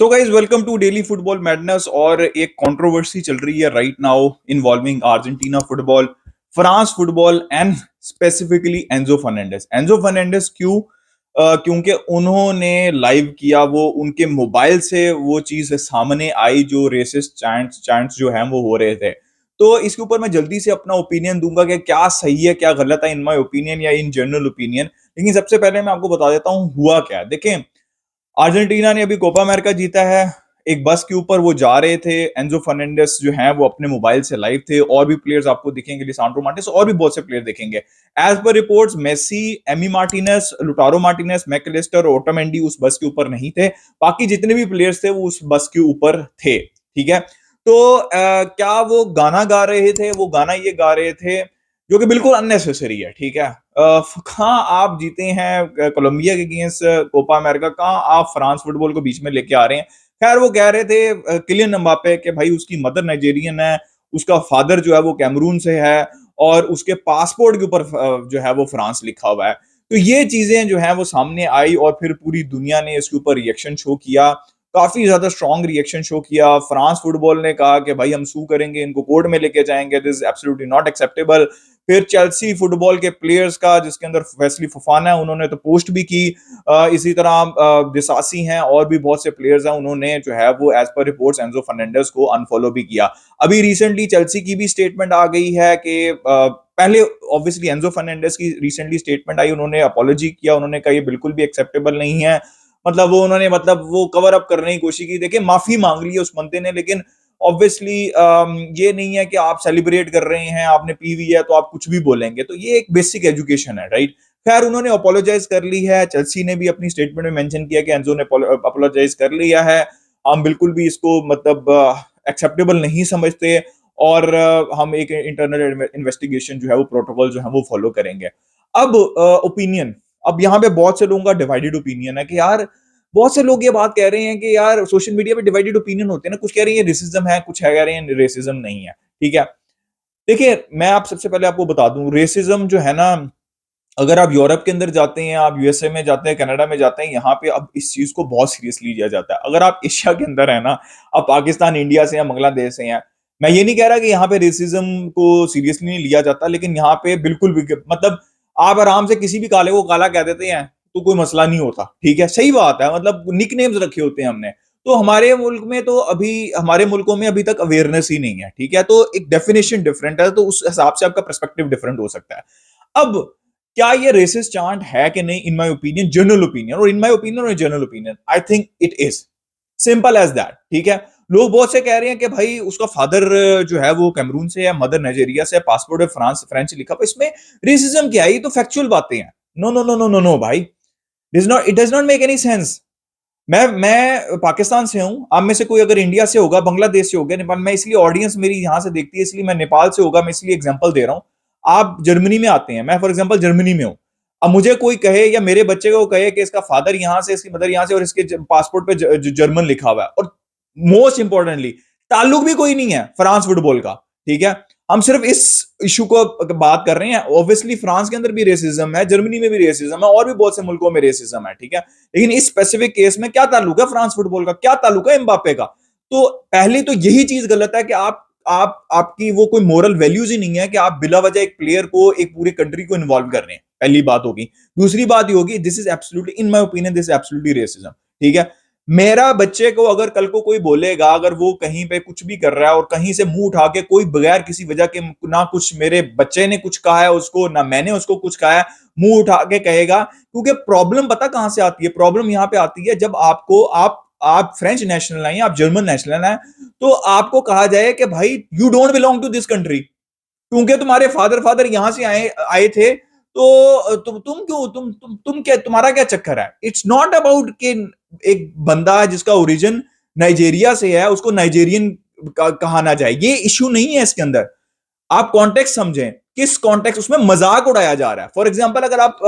So guys welcome to Daily Football Madness. और एक controversy चल रही है right now involving Argentina football, France football and specifically Enzo Fernandez. Enzo Fernandez क्यों? क्योंकि उन्होंने लाइव किया, वो उनके मोबाइल से वो चीज सामने आई जो रेसिस्ट चैंट्स चैंट्स जो है वो हो रहे थे। तो इसके ऊपर मैं जल्दी से अपना ओपिनियन दूंगा कि क्या सही है क्या गलत है इन माय ओपिनियन या इन जनरल ओपिनियन। लेकिन सबसे पहले मैं आपको बता देता हूँ हुआ क्या। देखें, अर्जेंटीना ने अभी कोपा अमेरिका जीता है। एक बस के ऊपर वो जा रहे थे, एंजो फर्नांडिस जो है वो अपने मोबाइल से लाइव थे। और भी प्लेयर्स आपको दिखेंगे, लिसांड्रो मार्टिनेज और भी बहुत से प्लेयर दिखेंगे। As per reports Messi, Emi Martinez, Lautaro Martinez, MacAllister, Otamendi उस बस के ऊपर नहीं थे। बाकी जितने भी प्लेयर्स थे वो उस बस के ऊपर थे। ठीक है। तो क्या वो गाना गा रहे थे? वो गाना ये गा रहे थे जो कि बिल्कुल अननेसेसरी है। ठीक है। कहाँ आप जीते हैं कोलंबिया के अगेंस्ट कोपा अमेरिका, कहाँ आप फ्रांस फुटबॉल को बीच में लेके आ रहे हैं। खैर वो कह रहे थे किलियन एम्बापे के भाई उसकी मदर नाइजेरियन है, उसका फादर जो है वो कैमरून से है और उसके पासपोर्ट के ऊपर जो है वो फ्रांस लिखा हुआ है। तो ये चीजें जो है वो सामने आई और फिर पूरी दुनिया ने इसके ऊपर रिएक्शन शो किया। काफी ज्यादा स्ट्रॉन्ग रिएक्शन शो किया। फ्रांस फुटबॉल ने कहा कि भाई हम सू करेंगे, इनको कोर्ट में लेके जाएंगे, this is absolutely not acceptable. फिर चेल्सी फुटबॉल के प्लेयर्स का, जिसके अंदर वेस्ली फोफाना है, उन्होंने तो पोस्ट भी की। इसी तरह डिसासी हैं और भी बहुत से प्लेयर्स हैं, उन्होंने जो है वो as per reports Enzo Fernandez को अनफॉलो भी किया। अभी रिसेंटली चेल्सी की भी स्टेटमेंट आ गई है कि पहले ऑब्वियसली एंजो फर्नांडिस की रिसेंटली स्टेटमेंट आई, उन्होंने अपॉलॉजी किया, उन्होंने कहा ये बिल्कुल भी एक्सेप्टेबल नहीं है। मतलब वो उन्होंने वो कवर अप करने की कोशिश की। देखिए माफी मांग ली है उस बंदे ने, लेकिन ऑब्वियसली ये नहीं है कि आप सेलिब्रेट कर रहे हैं, आपने पी हुई है तो आप कुछ भी बोलेंगे। तो ये एक बेसिक एजुकेशन है, राइट। खैर उन्होंने अपोलोजाइज कर ली है। चेल्सी ने भी अपनी स्टेटमेंट में मेंशन किया कि एंजो ने अपोलोजाइज कर लिया है, हम बिल्कुल भी इसको एक्सेप्टेबल नहीं समझते और हम एक इंटरनल इन्वेस्टिगेशन जो है वो प्रोटोकॉल जो है वो फॉलो करेंगे। अब ओपिनियन, अब यहाँ पे बहुत से लोगों का डिवाइडेड ओपिनियन है कि यार, बहुत से लोग ये बात कह रहे हैं कि यार सोशल मीडिया पे डिवाइडेड ओपिनियन होते हैं ना, कुछ कह रहे हैं ये रेसिज्म है, कुछ कह रहे हैं रेसिज्म नहीं है। ठीक है। देखिए मैं आप सबसे पहले आपको बता दूं, रेसिज्म जो है ना, अगर आप यूरोप के अंदर जाते हैं, आप यूएसए में जाते हैं, कनाडा में जाते हैं, यहाँ पे अब इस चीज को बहुत सीरियसली लिया जाता है। अगर आप एशिया के अंदर है ना, आप पाकिस्तान, इंडिया से या बांग्लादेश से हैं, मैं ये नहीं कह रहा कि यहाँ पे रेसिज्म को सीरियसली नहीं लिया जाता, लेकिन यहाँ पे बिल्कुल भी आप आराम से किसी भी काले को काला कह देते हैं तो कोई मसला नहीं होता। ठीक है, सही बात है, निक नेम्स रखे होते हैं हमने। तो हमारे मुल्क में तो अभी, हमारे मुल्कों में अभी तक अवेयरनेस ही नहीं है। ठीक है, तो एक डेफिनेशन डिफरेंट है, तो उस हिसाब से आपका पर्सपेक्टिव डिफरेंट हो सकता है। अब क्या ये रेसिस्ट चांट है कि नहीं? In my opinion, general opinion, और इन माय ओपिनियन और general opinion, I think it is simple as that. ठीक है। लोग बहुत से कह रहे हैं कि भाई उसका फादर जो है वो कैमरून से है, मदर नाइजीरिया से, पासपोर्ट है फ्रांस फ्रेंच लिखा हुआ, इसमें रेसिज्म क्या है? ये तो फैक्चुअल बातें हैं। No no no no no no भाई, it does not make any sense. मैं पाकिस्तान से हूं, आप में से कोई अगर इंडिया से होगा, बांग्लादेश से होगा, नेपाल, मैं इसलिए ऑडियंस मेरी यहां से देखती है इसलिए मैं नेपाल से होगा, मैं इसलिए एग्जांपल दे रहा हूं। आप जर्मनी में आते हैं, मैं फॉर एग्जांपल जर्मनी में हूं। अब मुझे कोई कहे या मेरे बच्चे को कहे कि इसका फादर यहां से, इसकी मदर यहां से और इसके पासपोर्ट पे जर्मन लिखा हुआ है, और मोस्ट इंपॉर्टेंटली ताल्लुक भी कोई नहीं है फ्रांस फुटबॉल का। ठीक है। हम सिर्फ इस इशू को बात कर रहे हैं। ऑब्वियसली फ्रांस के अंदर भी रेसिज्म है, जर्मनी में भी रेसिज्म है, और भी बहुत से मुल्कों में रेसिज्म है। ठीक है। लेकिन इस स्पेसिफिक केस में क्या ताल्लुक है फ्रांस फुटबॉल का, क्या ताल्लुक है एम्बापे का? तो पहली तो यही चीज गलत है कि आप आपकी वो कोई मोरल वैल्यूज ही नहीं है कि आप बिला वजह एक प्लेयर को, एक पूरी कंट्री को इन्वॉल्व कर रहे हैं। पहली बात होगी। दूसरी बात ये होगी, this is absolutely, in my opinion, this is absolutely racism. ठीक है। मेरा बच्चे को अगर कल को कोई बोलेगा, अगर वो कहीं पे कुछ भी कर रहा है और कहीं से मुंह उठा के कोई बगैर किसी वजह के, ना कुछ मेरे बच्चे ने कुछ कहा है उसको, ना मैंने उसको कुछ कहा है, मुंह उठा के कहेगा, क्योंकि प्रॉब्लम पता कहां से आती है? प्रॉब्लम यहां पे आती है जब आपको, आप फ्रेंच नेशनल हैं, आप जर्मन नेशनल हैं, तो आपको कहा जाए कि भाई you don't belong to this country, क्योंकि तुम्हारे फादर फादर यहां से आए आए थे। तो तुम क्यों, तुम क्या, तुम्हारा क्या चक्कर है? इट्स नॉट अबाउट कि एक बंदा जिसका ओरिजिन नाइजेरिया से है उसको नाइजेरियन कहा ना जाए, ये इश्यू नहीं है इसके अंदर। आप कॉन्टेक्स्ट समझें, किस कॉन्टेक्स्ट, उसमें मजाक उड़ाया जा रहा है। फॉर एग्जांपल अगर आप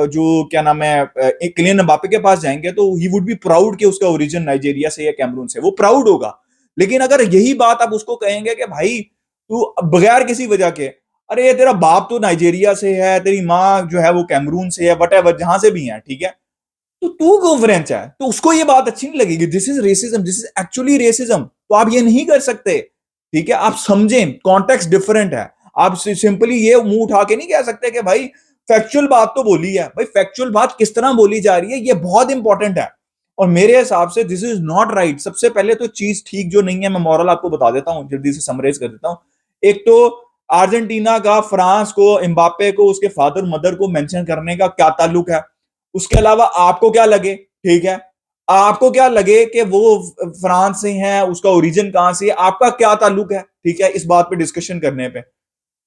जो क्या नाम है, एक किलियन एम्बापे के पास जाएंगे तो ही वुड बी प्राउड कि उसका ओरिजिन नाइजेरिया से या कैमरून से, वो प्राउड होगा। लेकिन अगर यही बात आप उसको कहेंगे कि भाई तू बगैर किसी वजह के, अरे ये तेरा बाप तो नाइजेरिया से है, तेरी माँ जो है वो कैमरून से है, वट एवर जहां से भी है, ठीक है, तो तू क्यों फ्रेंच है, तो उसको ये बात अच्छी नहीं लगेगी, this is racism, this is actually racism, तो आप ये नहीं कर सकते। ठीक है, आप समझें कॉन्टेक्स्ट डिफरेंट है। आप सिंपली ये मुंह उठा के नहीं कह सकते कि भाई फैक्चुअल बात तो बोली है, भाई फैक्चुअल बात किस तरह बोली जा रही है ये बहुत इंपॉर्टेंट है। और मेरे हिसाब से दिस इज नॉट राइट। सबसे पहले तो चीज ठीक जो नहीं है, मैं मॉरल आपको बता देता हूं, जल्दी से समराइज कर देता हूं। एक तो अर्जेंटीना का फ्रांस को, एम्बापे को, उसके फादर मदर को मेंशन करने का क्या ताल्लुक है? उसके अलावा आपको क्या लगे, ठीक है, आपको क्या लगे कि वो फ्रांस से है, उसका ओरिजिन कहां से है, आपका क्या ताल्लुक है? ठीक है, इस बात पे डिस्कशन करने पे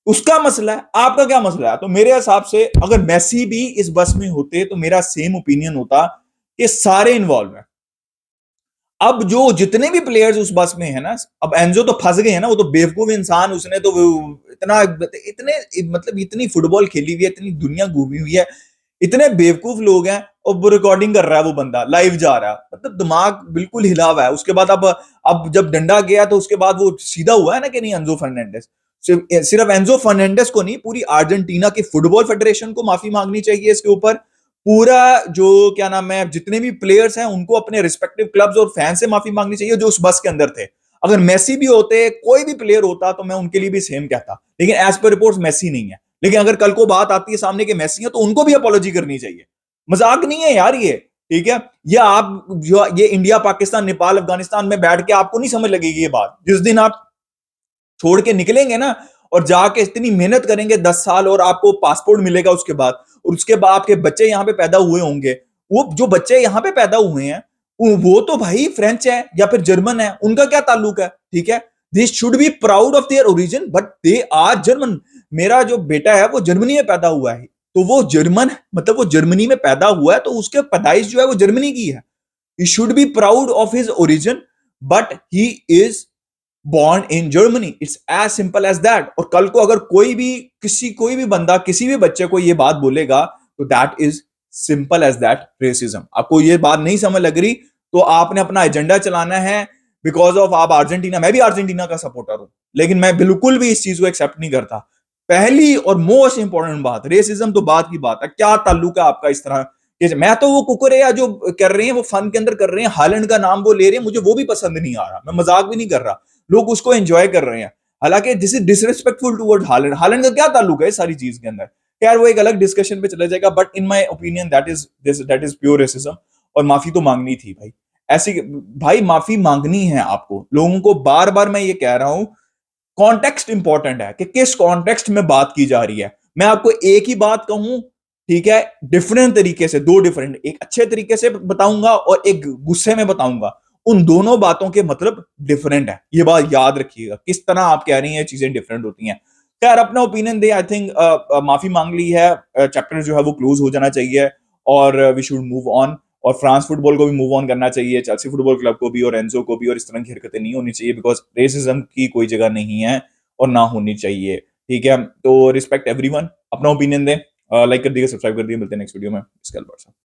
उसका मसला है, आपका क्या मसला है? तो मेरे हिसाब से अगर मेसी भी इस बस में होते तो मेरा सेम ओपिनियन होता कि सारे इन्वॉल्व है। अब जो जितने भी प्लेयर्स उस बस में है ना, अब एंजो तो फंस गए हैं ना, वो तो बेवकूफ इंसान, उसने तो इतना, इतने मतलब इतनी फुटबॉल खेली हुई है, इतनी दुनिया घूमी हुई है, इतने बेवकूफ लोग हैं, और वो रिकॉर्डिंग कर रहा है, वो बंदा लाइव जा रहा है, मतलब दिमाग बिल्कुल हिला हुआ है। उसके बाद अब जब डंडा गया तो उसके बाद वो सीधा हुआ है ना कि नहीं, एंजो फर्नांडिस। सिर्फ एंजो फर्नांडिस को नहीं, पूरी अर्जेंटीना की फुटबॉल फेडरेशन को माफी मांगनी चाहिए इसके ऊपर। पूरा जो क्या नाम है, जितने भी प्लेयर्स हैं उनको अपने रिस्पेक्टिव क्लब्स और फैन से माफी मांगनी चाहिए जो उस बस के अंदर थे। अगर मेसी भी होते, कोई भी प्लेयर होता, तो मैं उनके लिए भी सेम कहता, लेकिन एज पर रिपोर्ट्स मेसी नहीं है। लेकिन अगर कल को बात आती है सामने के मेसी है, तो उनको भी अपॉलॉजी करनी चाहिए। मजाक नहीं है यार ये। ठीक है, ये आप जो ये इंडिया पाकिस्तान नेपाल अफगानिस्तान में बैठ के आपको नहीं समझ लगेगी ये बात। जिस दिन आप छोड़ के निकलेंगे ना, और जाके इतनी मेहनत करेंगे 10 साल, और आपको पासपोर्ट मिलेगा उसके बाद, और उसके बाद आपके बच्चे यहाँ पे पैदा हुए होंगे, वो जो बच्चे यहाँ पे पैदा हुए हैं वो तो भाई फ्रेंच है या फिर जर्मन है, उनका क्या ताल्लुक है? ठीक है, they should be proud of their origin, but they are German. मेरा जो बेटा है वो जर्मनी में पैदा हुआ है, तो वो जर्मन, मतलब वो जर्मनी में पैदा हुआ है, तो उसके पैदाइश जो है वो जर्मनी की है। He should be proud of his origin, but he is born in Germany, it's as simple as that. और कल को अगर कोई भी बंदा किसी भी बच्चे को ये बात बोलेगा, तो that is simple as that racism. आपको ये बात नहीं समझ लग रही, तो आपने अपना एजेंडा चलाना है बिकॉज ऑफ आप अर्जेंटीना, मैं भी अर्जेंटीना का सपोर्टर हूं, लेकिन मैं बिल्कुल भी इस चीज को एक्सेप्ट नहीं करता। पहली और मोस्ट इंपॉर्टेंट बात, रेसिज्म तो बात की बात है, क्या ताल्लुक है आपका इस तरह मैं तो वो कुकुरे या जो कर रहे हैं वो फन के अंदर कर रहे हैं, हालैंड का नाम वो ले रहे हैं, मुझे वो भी पसंद नहीं आ रहा, मैं मजाक भी नहीं कर रहा, लोग उसको एंजॉय कर रहे हैं। हालांकि this is disrespectful toward Holland. Holland का क्या ताल्लुक है इस सारी चीज के अंदर? यार वो एक अलग डिस्कशन पे चला जाएगा, but in my opinion that is pure racism. और माफी तो मांगनी थी भाई, ऐसी भाई माफी मांगनी है आपको लोगों को। बार बार मैं ये कह रहा हूं, कॉन्टेक्स्ट इंपॉर्टेंट है कि किस कॉन्टेक्स्ट में बात की जा रही है। मैं आपको एक ही बात कहूं, ठीक है, डिफरेंट तरीके से, दो डिफरेंट, एक अच्छे तरीके से बताऊंगा और एक गुस्से में बताऊंगा, उन दोनों बातों के मतलब डिफरेंट है, ये बात याद रखिएगा। किस तरह आप कह रही हैं चीजें डिफरेंट होती हैं। खैर अपना ओपिनियन दे, आई थिंक माफी मांग ली है, चैप्टर जो है वो क्लोज हो जाना चाहिए, और वी शुड मूव ऑन। और फ्रांस फुटबॉल को भी मूव ऑन करना चाहिए, चेल्सी फुटबॉल क्लब को भी, और एंजो को भी, और इस तरह की हरकतें नहीं होनी चाहिए, बिकॉज रेसिज्म की कोई जगह नहीं है और ना होनी चाहिए। ठीक है, तो रिस्पेक्ट एवरीवन, अपना ओपिनियन दें, लाइक कर दिए, सब्सक्राइब कर दिए, मिलते हैं नेक्स्ट वीडियो में। इसके अलावा